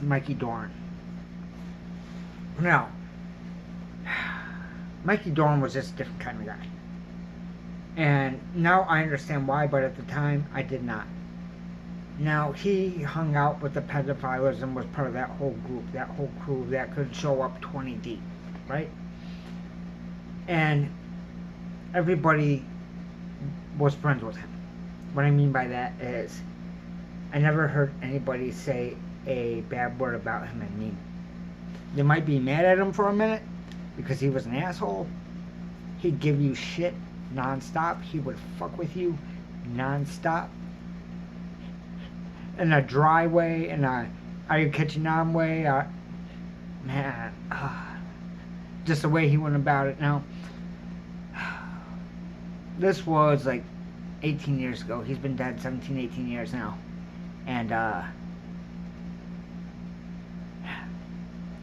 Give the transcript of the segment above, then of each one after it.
Mikey Doran. Now, Mikey Doran was just a different kind of guy. And now I understand why, but at the time, I did not. Now, he hung out with the pedophiles and was part of that whole group, that whole crew that could show up 20 deep, right? And everybody was friends with him. What I mean by that is, I never heard anybody say a bad word about him and me. They might be mad at him for a minute because he was an asshole. He'd give you shit non-stop. He would fuck with you non-stop. In a dry way, in a are you catching on way. Man, just the way he went about it. Now, this was like 18 years ago. He's been dead 17, 18 years now. And,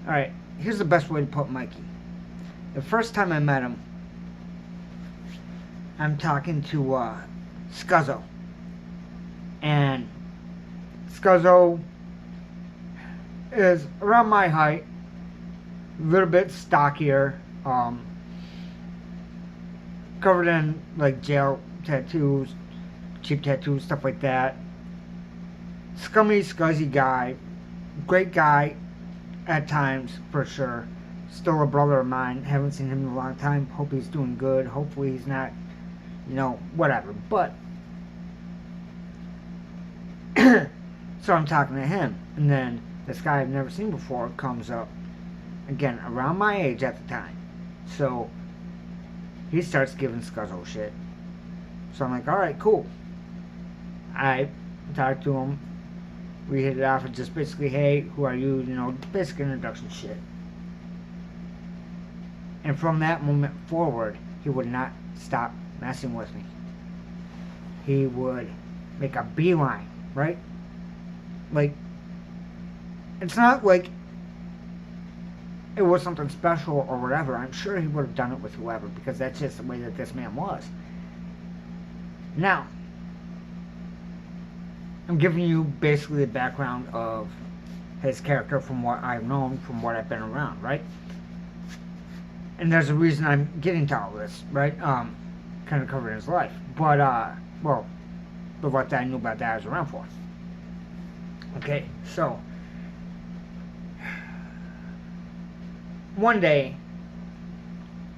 alright, here's the best way to put Mikey. The first time I met him, I'm talking to, Scuzzo. And Scuzzo is around my height, a little bit stockier, covered in, like, jail tattoos, cheap tattoos, stuff like that. Scummy, scuzzy guy. Great guy at times, for sure. Still a brother of mine. Haven't seen him in a long time. Hope he's doing good. Hopefully he's not, whatever. But, so I'm talking to him. And then this guy I've never seen before comes up. Again, around my age at the time. So, he starts giving Scuzzo shit. So I'm like, alright, cool. I talked to him. We hit it off and just basically, hey, who are you? Basic introduction shit. And from that moment forward, he would not stop messing with me. He would make a beeline, right? Like, it's not like it was something special or whatever. I'm sure he would have done it with whoever, because that's just the way that this man was. Now, I'm giving you basically the background of his character from what I've known, from what I've been around, right? And there's a reason I'm getting to all this, right? Kind of covering his life. But, well, the what that I knew about that I was around for. Okay, so, one day,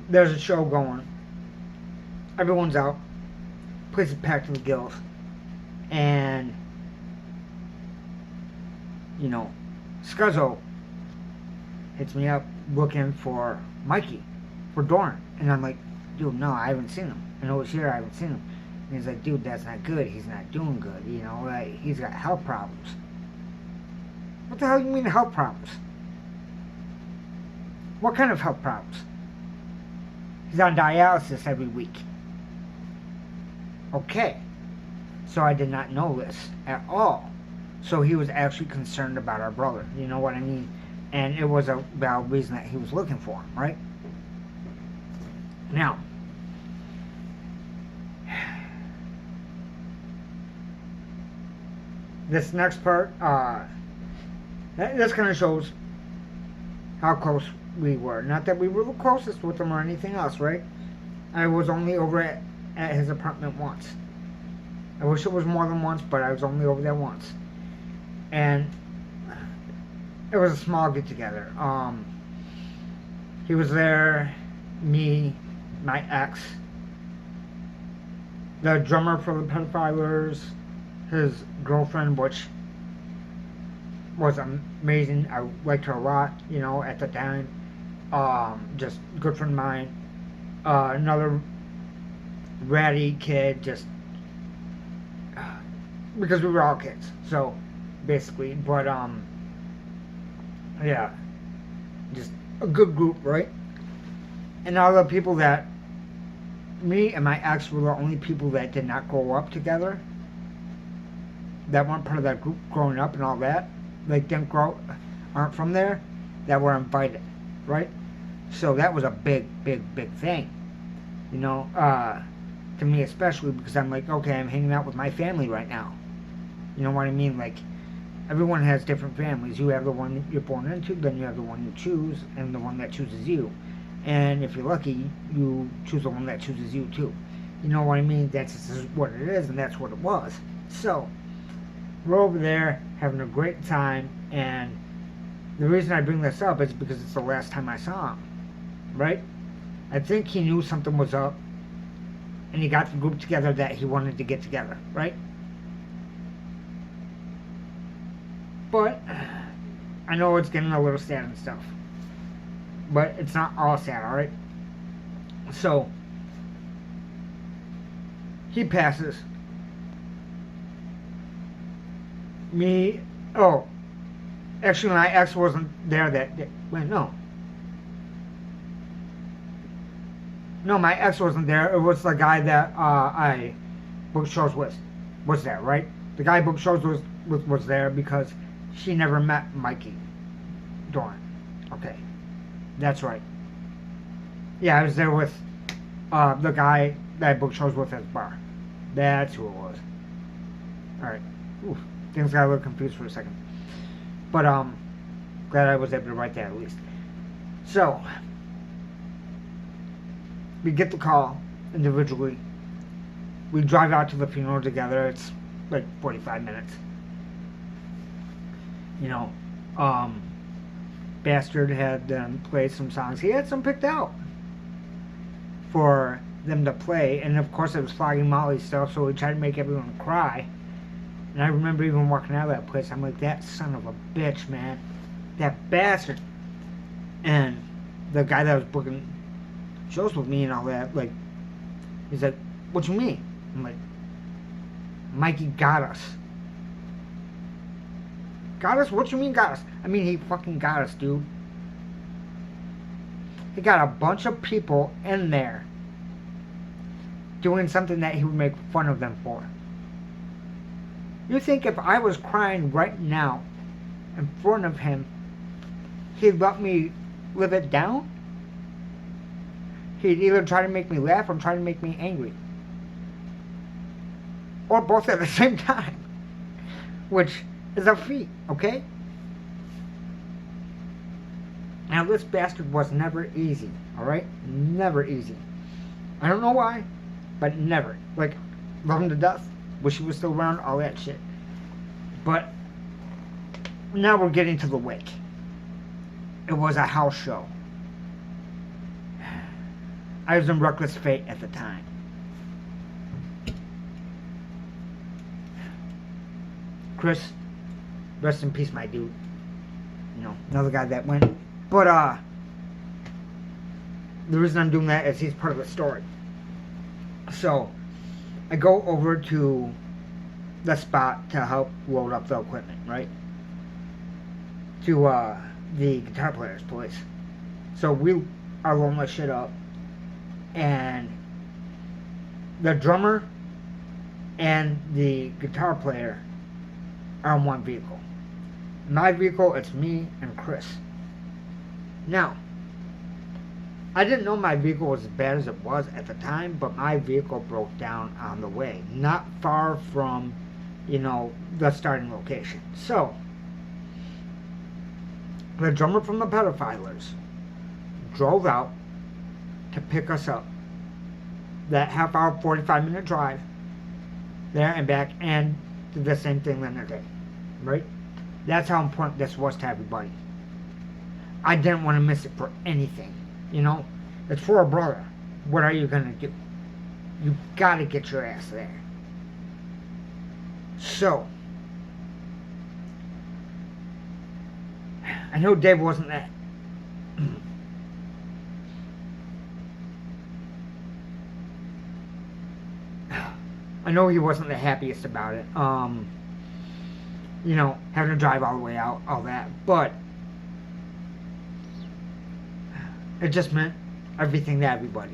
there's a show going. Everyone's out. Place is packed to the gills. And, Scuzzo hits me up looking for Mikey, for Doran. And I'm like, dude, no, I haven't seen him. I know he's here, I haven't seen him. And he's like, dude, that's not good. He's not doing good. Like, he's got health problems. What the hell do you mean health problems? What kind of health problems? He's on dialysis every week. Okay. So I did not know this at all. So he was actually concerned about our brother. You know what I mean? And it was a valid reason that he was looking for him, right? Now, this next part, this kind of shows how close we were. Not that we were the closest with him or anything else, right? I was only over at his apartment once. I wish it was more than once, but I was only over there once. And it was a small get-together. He was there, me, my ex, the drummer for the Pedophiles, his girlfriend, which was amazing. I liked her a lot, at the time. Just good friend of mine. Another ratty kid, just because we were all kids, so basically, but yeah, just a good group, right? And all the people that me and my ex were the only people that did not grow up together, that weren't part of that group growing up and all that, like aren't from there, that were invited, right? So that was a big thing, to me especially, because I'm like, okay, I'm hanging out with my family right now. You know what I mean? Like, Everyone has different families. You have the one that you're born into, then you have the one you choose, and the one that chooses you. And if you're lucky, you choose the one that chooses you too. You know what I mean? That's just what it is, and that's what it was. So, we're over there having a great time, and the reason I bring this up is because it's the last time I saw him, right? I think he knew something was up, and he got the group together that he wanted to get together, right? But I know it's getting a little sad and stuff, but it's not all sad, alright? So, he passes. Actually my ex wasn't there that day. Wait, no, my ex wasn't there. It was the guy that I booked shows with was there, right? The guy I booked shows was there because she never met Mikey Doran. Okay, that's right. Yeah, I was there with the guy that I booked shows with at the bar. That's who it was. Alright. Things got a little confused for a second. But glad I was able to write that at least. So we get the call individually. We drive out to the funeral together. It's like 45 minutes. You know, Bastard had them play some songs. He had some picked out for them to play, and of course it was Flogging Molly stuff, so we tried to make everyone cry. And I remember even walking out of that place, I'm like, that son of a bitch, man. That bastard. And the guy that was booking shows with me and all that, like, he's like, what you mean? I'm like, Mikey got us. Got us? What you mean got us? I mean, he fucking got us, dude. He got a bunch of people in there doing something that he would make fun of them for. You think if I was crying right now in front of him, he'd let me live it down? He'd either try to make me laugh or try to make me angry. Or both at the same time. Which is a feat, okay? Now this bastard was never easy, alright? Never easy. I don't know why, but never. Like, love him to death. Wish he was still around, all that shit. But now we're getting to the wake. It was a house show. I was in Reckless Fate at the time. Chris, rest in peace, my dude. You know, another guy that went. But the reason I'm doing that is he's part of the story. So I go over to the spot to help load up the equipment, right? To the guitar player's place. So we are loading the shit up, and the drummer and the guitar player are in one vehicle. My vehicle, it's me and Chris. Now, I didn't know my vehicle was as bad as it was at the time, but my vehicle broke down on the way, not far from, you know, the starting location. So, the drummer from the Pedophiles drove out to pick us up. That half hour, 45-minute drive there and back, and did the same thing the next day, right? That's how important this was to everybody. I didn't want to miss it for anything, you know? It's for a brother. What are you gonna do? You gotta get your ass there. So, I know Dave wasn't that. I know he wasn't the happiest about it. You know, having to drive all the way out, all that. But it just meant everything to everybody.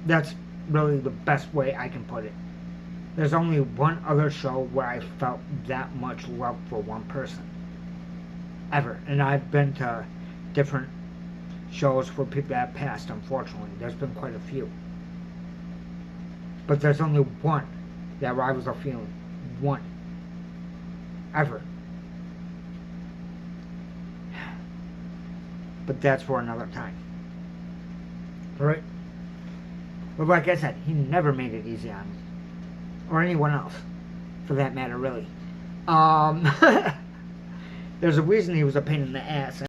That's really the best way I can put it. There's only one other show where I felt that much love for one person. Ever. And I've been to different shows for people that have passed, unfortunately. There's been quite a few. But there's only one that rivals a feeling. One. Ever. But that's for another time. Right? But like I said, he never made it easy on me. Or anyone else, for that matter, really. There's a reason he was a pain in the ass.